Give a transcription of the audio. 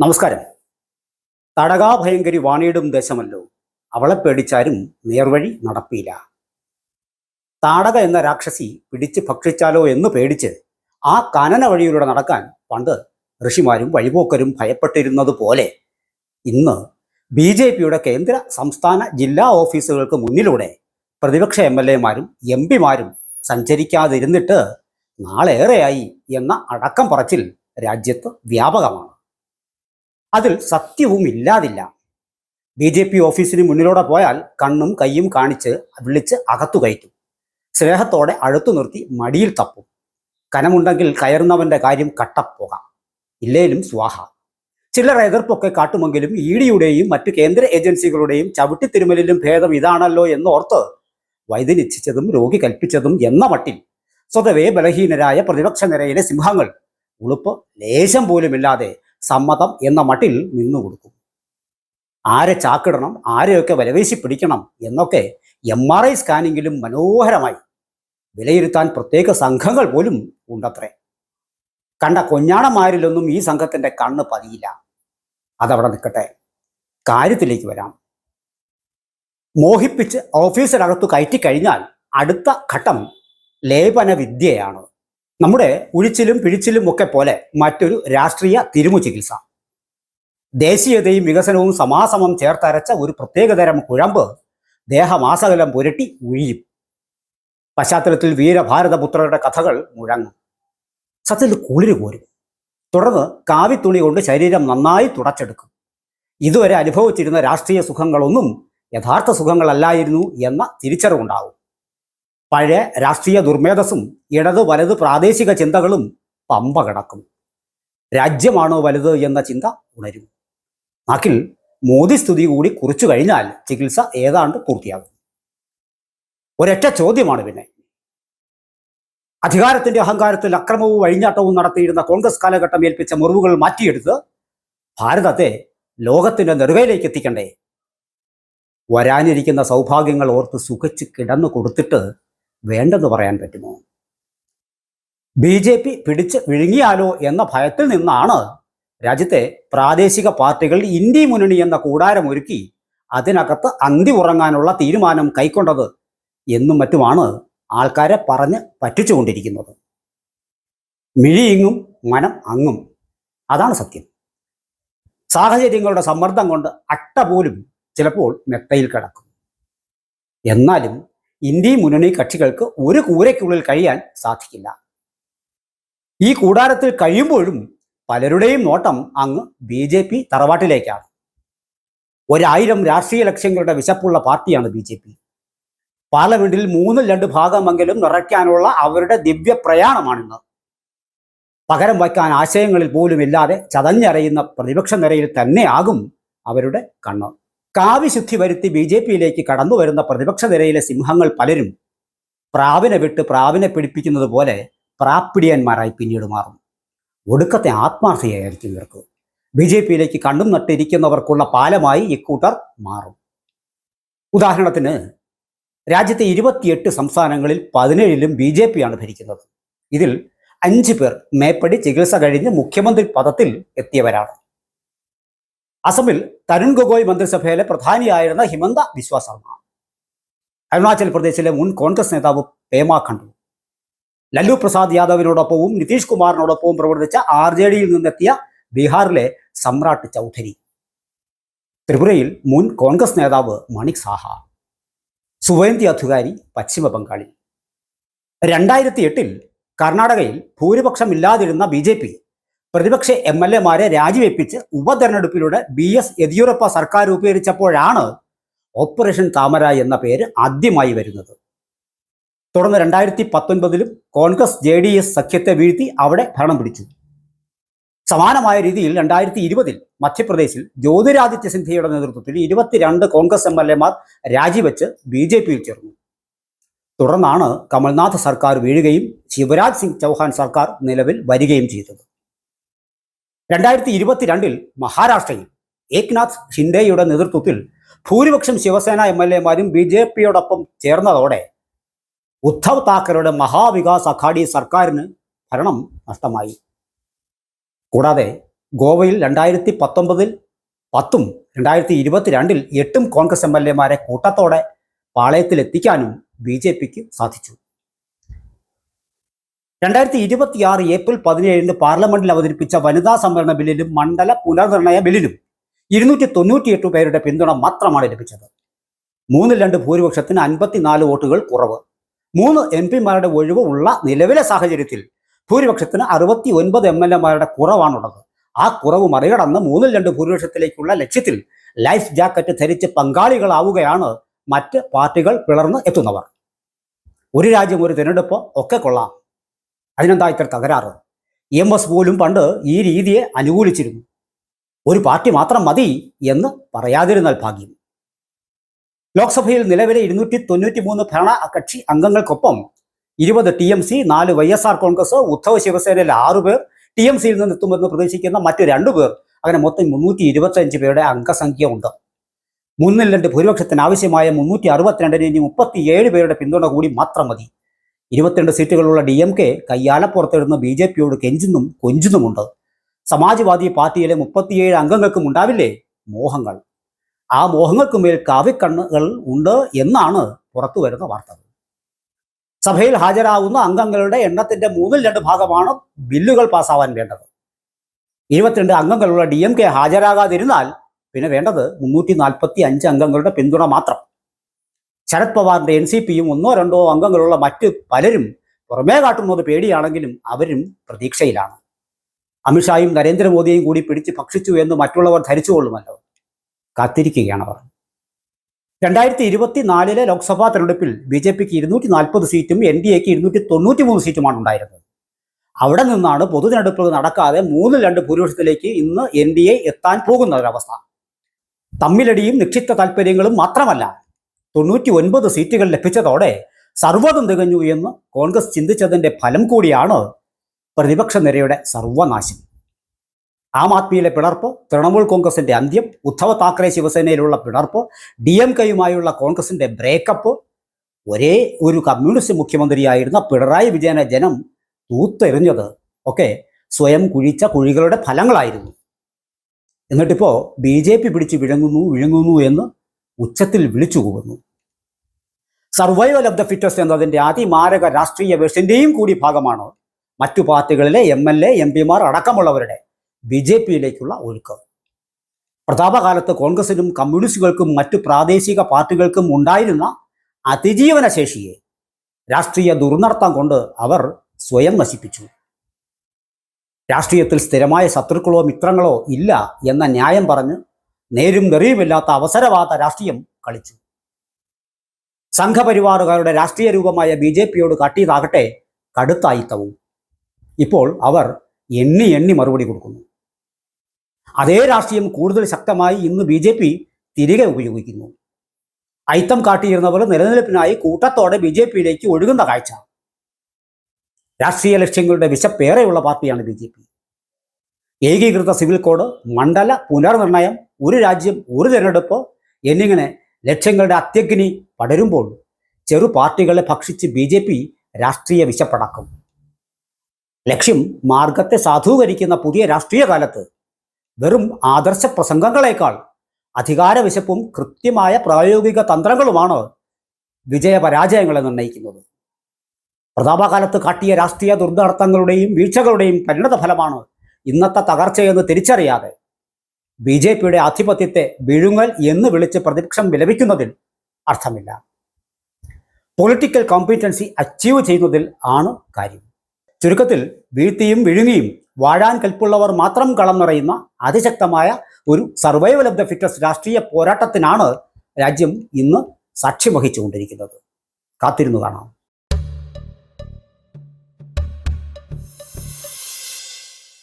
നമസ്കാരം. തടകാഭയങ്കരി വാണിയിടും ദേശമല്ലോ, അവളെ പേടിച്ചാരും നേർവഴി നടപ്പില്ല. താടക എന്ന രാക്ഷസി പിടിച്ച് ഭക്ഷിച്ചാലോ എന്ന് പേടിച്ച് ആ കാനന വഴിയിലൂടെ നടക്കാൻ പണ്ട് ഋഷിമാരും വഴിപോക്കരും ഭയപ്പെട്ടിരുന്നത് പോലെ ഇന്ന് BJPയുടെ കേന്ദ്ര സംസ്ഥാന ജില്ലാ ഓഫീസുകൾക്ക് മുന്നിലൂടെ പ്രതിപക്ഷ MLA മാരും MP മാരും സഞ്ചരിക്കാതിരുന്നിട്ട് നാളേറെയായി എന്ന അടക്കം പറച്ചിൽ രാജ്യത്ത് വ്യാപകമാണ്. അതിൽ സത്യവും ഇല്ലാതില്ല. BJP ഓഫീസിന് മുന്നിലൂടെ പോയാൽ കണ്ണും കയ്യും കാണിച്ച് വിളിച്ച് അകത്തു കയറ്റും. സ്നേഹത്തോടെ അടുത്തു നിർത്തി മടിയിൽ തപ്പും. കനമുണ്ടെങ്കിൽ കയറുന്നവന്റെ കാര്യം കട്ടപ്പോകാം, ഇല്ലേലും സ്വാഹ. ചിലർ എതിർപ്പൊക്കെ കാട്ടുമെങ്കിലും EDയുടെയും മറ്റു കേന്ദ്ര ഏജൻസികളുടെയും ചവിട്ടിത്തിരുമലിലും ഭേദം ഇതാണല്ലോ എന്നോർത്ത് വൈദ്യനിച്ഛിച്ചതും രോഗി കൽപ്പിച്ചതും എന്ന മട്ടിൽ സ്വതവേ ബലഹീനരായ പ്രതിപക്ഷ നിരയിലെ സിംഹങ്ങൾ ഉളുപ്പ് ലേശം പോലുമില്ലാതെ സമ്മതം എന്ന മട്ടിൽ നിന്നുകൊടുക്കും. ആരെ ചാക്കിടണം, ആരെയൊക്കെ വലവേശി പിടിക്കണം എന്നൊക്കെ MRI സ്കാനിങ്ങിലും മനോഹരമായി വിലയിരുത്താൻ പ്രത്യേക സംഘങ്ങൾ പോലും ഉണ്ടത്രേ. കണ്ട കൊഞ്ഞാണന്മാരിലൊന്നും ഈ സംഘത്തിന്റെ കണ്ണ് പതിയില്ല. അതവിടെ നിൽക്കട്ടെ, കാര്യത്തിലേക്ക് വരാം. മോഹിപ്പിച്ച് ഓഫീസിനകത്തു കയറ്റിക്കഴിഞ്ഞാൽ അടുത്ത ഘട്ടം ലേപന വിദ്യയാണ്. നമ്മുടെ ഉഴിച്ചിലും പിഴിച്ചിലും ഒക്കെ പോലെ മറ്റൊരു രാഷ്ട്രീയ തിരുമു ചികിത്സ. ദേശീയതയും വികസനവും സമാസമം ചേർത്തരച്ച ഒരു പ്രത്യേകതരം കുഴമ്പ് ദേഹമാസകലം പുരട്ടി ഉഴിയും. പശ്ചാത്തലത്തിൽ വീരഭാരതപുത്രരുടെ കഥകൾ മുഴങ്ങും. സത്യത്തിൽ കുളിര് പോരും. തുടർന്ന് കാവിത്തുണി കൊണ്ട് ശരീരം നന്നായി തുടച്ചെടുക്കും. ഇതുവരെ അനുഭവിച്ചിരുന്ന രാഷ്ട്രീയ സുഖങ്ങളൊന്നും യഥാർത്ഥ സുഖങ്ങളല്ലായിരുന്നു എന്ന തിരിച്ചറിവുണ്ടാവും. പഴയ രാഷ്ട്രീയ ദുർമേധസ്സും ഇടത് വലത് പ്രാദേശിക ചിന്തകളും പമ്പ കിടക്കും. രാജ്യമാണോ വലുത് എന്ന ചിന്ത ഉണരും. നാക്കിൽ മോദി സ്തുതി കൂടി കുറിച്ചു കഴിഞ്ഞാൽ ചികിത്സ ഏതാണ്ട് പൂർത്തിയാകും. ഒരൊറ്റ ചോദ്യമാണ് പിന്നെ. അധികാരത്തിന്റെ അഹങ്കാരത്തിൽ അക്രമവും അഴിഞ്ഞാട്ടവും നടത്തിയിരുന്ന കോൺഗ്രസ് കാലഘട്ടം ഏൽപ്പിച്ച മുറിവുകൾ മാറ്റിയെടുത്ത് ഭാരതത്തെ ലോകത്തിന്റെ നെറുകയിലേക്ക് എത്തിക്കണ്ടേ? വരാനിരിക്കുന്ന സൗഭാഗ്യങ്ങൾ ഓർത്ത് സുഖിച്ച് കിടന്നു കൊടുത്തിട്ട് വേണ്ടെന്ന് പറയാൻ പറ്റുമോ? BJP പിടിച്ച് വിഴുങ്ങിയാലോ എന്ന ഭയത്തിൽ നിന്നാണ് രാജ്യത്തെ പ്രാദേശിക പാർട്ടികൾ ഇന്ത്യ മുന്നണി എന്ന കൂടാരമൊരുക്കി അതിനകത്ത് അന്തി ഉറങ്ങാനുള്ള തീരുമാനം കൈക്കൊണ്ടത് എന്നും മറ്റുമാണ് ആൾക്കാരെ പറഞ്ഞ് പറ്റിച്ചുകൊണ്ടിരിക്കുന്നത്. മിഴിയിങ്ങും മനം അങ്ങും, അതാണ് സത്യം. സാഹചര്യങ്ങളുടെ സമ്മർദ്ദം കൊണ്ട് അട്ട പോലും ചിലപ്പോൾ മെത്തയിൽ കിടക്കും. എന്നാലും ഇന്ത്യ മുന്നണി കക്ഷികൾക്ക് ഒരു കൂരയ്ക്കുള്ളിൽ കഴിയാൻ സാധിക്കില്ല. ഈ കൂടാരത്തിൽ കഴിയുമ്പോഴും പലരുടെയും നോട്ടം അങ്ങ് BJP തറവാട്ടിലേക്കാണ്. 1000 രാഷ്ട്രീയ ലക്ഷ്യങ്ങളുടെ വിശപ്പുള്ള പാർട്ടിയാണ് BJP. പാർലമെന്റിൽ 3/2 ഭാഗമെങ്കിലും നിറയ്ക്കാനുള്ള അവരുടെ ദിവ്യ പ്രയാണമാണിന്ന്. പകരം വയ്ക്കാൻ ആശയങ്ങളിൽ പോലും ഇല്ലാതെ ചതഞ്ഞറിയുന്ന പ്രതിപക്ഷ നിരയിൽ തന്നെയാകും അവരുടെ കണ്ണ്. കാവ്യശുദ്ധി വരുത്തി BJPയിലേക്ക് കടന്നു വരുന്ന പ്രതിപക്ഷ നിരയിലെ സിംഹങ്ങൾ പലരും പ്രാവിനെ വിട്ട് പ്രാവിനെ പിടിപ്പിക്കുന്നത് പോലെ പ്രാപ്പിടിയന്മാരായി പിന്നീട് മാറും. ഒടുക്കത്തെ ആത്മാർത്ഥയായിരിക്കും ഇവർക്ക്. BJPയിലേക്ക് കണ്ണും നട്ടിരിക്കുന്നവർക്കുള്ള പാലമായി ഇക്കൂട്ടർ മാറും. ഉദാഹരണത്തിന്, രാജ്യത്തെ 28 സംസ്ഥാനങ്ങളിൽ 17ലും BJPയാണ് ഭരിക്കുന്നത്. ഇതിൽ 5 പേർ മേപ്പടി ചികിത്സ കഴിഞ്ഞ് മുഖ്യമന്ത്രി പദത്തിൽ എത്തിയവരാണ്. അസമിൽ തരുൺ ഗൊഗോയ് മന്ത്രിസഭയിലെ പ്രധാനിയായിരുന്ന ഹിമന്ത ബിശ്വ ശർമ്മ, അരുണാചൽ പ്രദേശിലെ മുൻ കോൺഗ്രസ് നേതാവ് പേമ ഖണ്ഡു, ലല്ലു പ്രസാദ് യാദവിനോടൊപ്പവും നിതീഷ് കുമാറിനോടൊപ്പവും പ്രവർത്തിച്ച RJDയിൽ നിന്നെത്തിയ ബീഹാറിലെ സമ്രാട്ട് ചൗധരി, ത്രിപുരയിൽ മുൻ കോൺഗ്രസ് നേതാവ് മണിക് സാഹ, സുവേന്ദി അധികാരി പശ്ചിമ ബംഗാളിൽ. 2008 കർണാടകയിൽ ഭൂരിപക്ഷമില്ലാതിരുന്ന BJP പ്രതിപക്ഷ MLA മാരെ രാജിവെപ്പിച്ച് ഉപതെരഞ്ഞെടുപ്പിലൂടെ BS യെദ്യൂരപ്പ സർക്കാർ രൂപീകരിച്ചപ്പോഴാണ് ഓപ്പറേഷൻ താമര എന്ന പേര് ആദ്യമായി വരുന്നത്. തുടർന്ന് 2019 കോൺഗ്രസ് JDS സഖ്യത്തെ വീഴ്ത്തി അവിടെ ഭരണം പിടിച്ചു. സമാനമായ രീതിയിൽ 2020 മധ്യപ്രദേശിൽ ജ്യോതിരാദിത്യ സിന്ധ്യയുടെ നേതൃത്വത്തിൽ 22 കോൺഗ്രസ് MLA മാർ രാജിവെച്ച് BJPയിൽ ചേർന്നു. തുടർന്നാണ് കമൽനാഥ് സർക്കാർ വീഴുകയും ശിവരാജ് സിംഗ് ചൗഹാൻ സർക്കാർ നിലവിൽ വരികയും ചെയ്തത്. 2022 മഹാരാഷ്ട്രയിൽ ഏക്നാഥ് ഷിൻഡെയുടെ നേതൃത്വത്തിൽ ഭൂരിപക്ഷം ശിവസേന MLA മാരും BJPയോടൊപ്പം ചേർന്നതോടെ ഉദ്ധവ് താക്കറെയുടെ മഹാവികാസ് അഘാടി സർക്കാരിന് ഭരണം നഷ്ടമായി. കൂടാതെ ഗോവയിൽ 2019 10 2022 8 കോൺഗ്രസ് MLA-മാരെ കൂട്ടത്തോടെ പാളയത്തിലെത്തിക്കാനും BJPക്ക് സാധിച്ചു. 2026 ഏപ്രിൽ 17 പാർലമെന്റിൽ അവതരിപ്പിച്ച വനിതാ സംവരണ ബില്ലിലും മണ്ഡല പുനർനിർണയ ബില്ലിലും 298 പേരുടെ പിന്തുണ മാത്രമാണ് ലഭിച്ചത്. 3-2 ഭൂരിപക്ഷത്തിന് 54 വോട്ടുകൾ കുറവ്. 3 MP-മാരുടെ ഒഴിവ് ഉള്ള നിലവിലെ സാഹചര്യത്തിൽ ഭൂരിപക്ഷത്തിന് 69 MLA-മാരുടെ കുറവാണുള്ളത്. ആ കുറവ് മറികടന്ന് 3-2 ഭൂരിപക്ഷത്തിലേക്കുള്ള ലക്ഷ്യത്തിൽ ലൈഫ് ജാക്കറ്റ് ധരിച്ച് പങ്കാളികളാവുകയാണ് മറ്റ് പാർട്ടികൾ പിളർന്ന് എത്തുന്നവർ. ഒരു രാജ്യം ഒരു തിരഞ്ഞെടുപ്പ് ഒക്കെ കൊള്ളാം, അതിനെന്താ ഇത്ര തകരാറ്? EMS പോലും പണ്ട് ഈ രീതിയെ അനുകൂലിച്ചിരുന്നു. ഒരു പാർട്ടി മാത്രം മതി എന്ന് പറയാതിരുന്നാൽ ഭാഗ്യം. ലോക്സഭയിൽ നിലവിലെ 293 ഭരണ കക്ഷി അംഗങ്ങൾക്കൊപ്പം 20 TMC, 4 YSR കോൺഗ്രസ്, ഉദ്ധവ് ശിവസേനയിൽ 6 പേർ, TMCയിൽ നിന്ന് എത്തുമെന്ന് പ്രതീക്ഷിക്കുന്ന മറ്റ് 2 പേർ, അങ്ങനെ മൊത്തം 325 പേരുടെ അംഗസംഖ്യ ഉണ്ട്. 3-2 ഭൂരിപക്ഷത്തിന് ആവശ്യമായ 362-ന് ഇനി 37 പേരുടെ പിന്തുണ കൂടി മാത്രം മതി. 22 സീറ്റുകളുള്ള DMK കയ്യാലപ്പുറത്തിടുന്ന BJPയോട് കെഞ്ചുന്നും കൊഞ്ചുന്നുമുണ്ട്. സമാജ്വാദി പാർട്ടിയിലെ 37 അംഗങ്ങൾക്കും ഉണ്ടാവില്ലേ മോഹങ്ങൾ? ആ മോഹങ്ങൾക്ക് മേൽ കാവിക്കണ്ണുകൾ ഉണ്ട് എന്നാണ് പുറത്തു വരുന്ന വാർത്തകൾ. സഭയിൽ ഹാജരാകുന്ന അംഗങ്ങളുടെ എണ്ണത്തിന്റെ 3-2 ഭാഗമാണ് ബില്ലുകൾ പാസ്സാവാൻ വേണ്ടത്. 22 അംഗങ്ങളുള്ള DMK ഹാജരാകാതിരുന്നാൽ പിന്നെ വേണ്ടത് 345 അംഗങ്ങളുടെ പിന്തുണ മാത്രം. ശരത് പവാറിന്റെ NCPയും 1-2 അംഗങ്ങളുള്ള മറ്റ് പലരും പുറമേ കാട്ടുന്നത് പേടിയാണെങ്കിലും അവരും പ്രതീക്ഷയിലാണ്. അമിത്ഷായും നരേന്ദ്രമോദിയെയും കൂടി പിടിച്ച് ഭക്ഷിച്ചു എന്ന് മറ്റുള്ളവർ ധരിച്ചുകൊള്ളുമല്ലോ. കാത്തിരിക്കുകയാണ് അവർ. 2024 ലോക്സഭാ തെരഞ്ഞെടുപ്പിൽ BJPക്ക് 240 സീറ്റും NDAക്ക് 293 സീറ്റുമാണ് ഉണ്ടായിരുന്നത്. അവിടെ നിന്നാണ് പൊതു തെരഞ്ഞെടുപ്പ് നടക്കാതെ 3-2 ഭൂരിപക്ഷത്തിലേക്ക് ഇന്ന് NDA എത്താൻ പോകുന്ന ഒരവസ്ഥ. തമ്മിലടിയും നിക്ഷിപ്ത താല്പര്യങ്ങളും മാത്രമല്ല, 99 സീറ്റുകൾ ലഭിച്ചതോടെ സർവ്വതും തികഞ്ഞു എന്ന് കോൺഗ്രസ് ചിന്തിച്ചതിന്റെ ഫലം കൂടിയാണ് പ്രതിപക്ഷ നിരയുടെ സർവനാശം. ആം ആദ്മിയിലെ പിളർപ്പ്, തൃണമൂൽ കോൺഗ്രസിന്റെ അന്ത്യം, ഉദ്ധവ് താക്കറെ ശിവസേനയിലുള്ള പിളർപ്പ്, DMKയുമായുള്ള കോൺഗ്രസിന്റെ ബ്രേക്കപ്പ്, ഒരേ ഒരു കമ്മ്യൂണിസ്റ്റ് മുഖ്യമന്ത്രിയായിരുന്ന പിണറായി വിജയനെ ജനം തൂത്തെറിഞ്ഞത് ഒക്കെ സ്വയം കുഴിച്ച കുഴികളുടെ ഫലങ്ങളായിരുന്നു. എന്നിട്ടിപ്പോൾ BJP പിടിച്ച് വിഴുങ്ങുന്നു എന്ന് ഉച്ചത്തിൽ വിളിച്ചു കൂവുന്നു. സർവൈവൽ ഓഫ് ദ ഫിറ്റസ്റ്റ് എന്നതിൻ്റെ അതിമാരക രാഷ്ട്രീയ വേഷന്റെയും കൂടി ഭാഗമാണ് മറ്റു പാർട്ടികളിലെ MLA, MP-മാർ അടക്കമുള്ളവരുടെ BJPയിലേക്കുള്ള ഒഴുക്ക്. പ്രതാപകാലത്ത് കോൺഗ്രസിനും കമ്മ്യൂണിസ്റ്റുകൾക്കും മറ്റു പ്രാദേശിക പാർട്ടികൾക്കും ഉണ്ടായിരുന്ന അതിജീവന ശേഷിയെ രാഷ്ട്രീയ ദുർനടത്തം കൊണ്ട് അവർ സ്വയം നശിപ്പിച്ചു. രാഷ്ട്രീയത്തിൽ സ്ഥിരമായ ശത്രുക്കളോ മിത്രങ്ങളോ ഇല്ല എന്ന ന്യായം പറഞ്ഞ് നേരും നെറിയുമില്ലാത്ത അവസരവാദ രാഷ്ട്രീയം കളിച്ചു. സംഘപരിവാറുകാരുടെ രാഷ്ട്രീയ രൂപമായ BJPയോട് കാട്ടിയതാകട്ടെ കടുത്ത അയിത്തവും. ഇപ്പോൾ അവർ എണ്ണി മറുപടി കൊടുക്കുന്നു. അതേ രാഷ്ട്രീയം കൂടുതൽ ശക്തമായി ഇന്ന് BJP തിരികെ ഉപയോഗിക്കുന്നു. അയിത്തം കാട്ടിയിരുന്നവർ നിലനിൽപ്പിനായി കൂട്ടത്തോടെ BJPയിലേക്ക് ഒഴുകുന്ന കാഴ്ച. രാഷ്ട്രീയ ലക്ഷ്യങ്ങളുടെ വിശപ്പേറെയുള്ള പാർട്ടിയാണ് BJP. ഏകീകൃത സിവിൽ കോഡ്, മണ്ഡല പുനർനിർണയം, ഒരു രാജ്യം ഒരു തിരഞ്ഞെടുപ്പ് എന്നിങ്ങനെ ലക്ഷ്യങ്ങളുടെ അത്യഗ്നി പടരുമ്പോൾ ചെറു പാർട്ടികളെ ഭക്ഷിച്ച് BJP രാഷ്ട്രീയ വിശപ്പടക്കും. ലക്ഷ്യം മാർഗത്തെ സാധൂകരിക്കുന്ന പുതിയ രാഷ്ട്രീയ കാലത്ത് വെറും ആദർശ പ്രസംഗങ്ങളേക്കാൾ അധികാര വിശപ്പും കൃത്യമായ പ്രായോഗിക തന്ത്രങ്ങളുമാണ് വിജയപരാജയങ്ങളെ നിർണ്ണയിക്കുന്നത്. പ്രതാപകാലത്ത് കാട്ടിയ രാഷ്ട്രീയ ദുർനടത്തങ്ങളുടെയും വീഴ്ചകളുടെയും പരിണത ഫലമാണ് ഇന്നത്തെ തകർച്ചയെന്ന് തിരിച്ചറിയാതെ BJPയുടെ ആധിപത്യത്തെ വിഴുങ്ങൽ എന്ന് വിളിച്ച് പ്രതിപക്ഷം വിലപിക്കുന്നതിൽ അർത്ഥമില്ല. പൊളിറ്റിക്കൽ കോമ്പീറ്റൻസി അച്ചീവ് ചെയ്യുന്നതിൽ ആണ് കാര്യം. ചുരുക്കത്തിൽ വീഴ്ത്തിയും വിഴുങ്ങിയും വാഴാൻ കൽപ്പുള്ളവർ മാത്രം കളം നിറയുന്ന അതിശക്തമായ ഒരു സർവൈവൽ ഓഫ് ദ ഫിറ്റസ്റ്റ് രാഷ്ട്രീയ പോരാട്ടത്തിനാണ് രാജ്യം ഇന്ന് സാക്ഷ്യം വഹിച്ചുകൊണ്ടിരിക്കുന്നത്. കാത്തിരുന്നു കാണാം.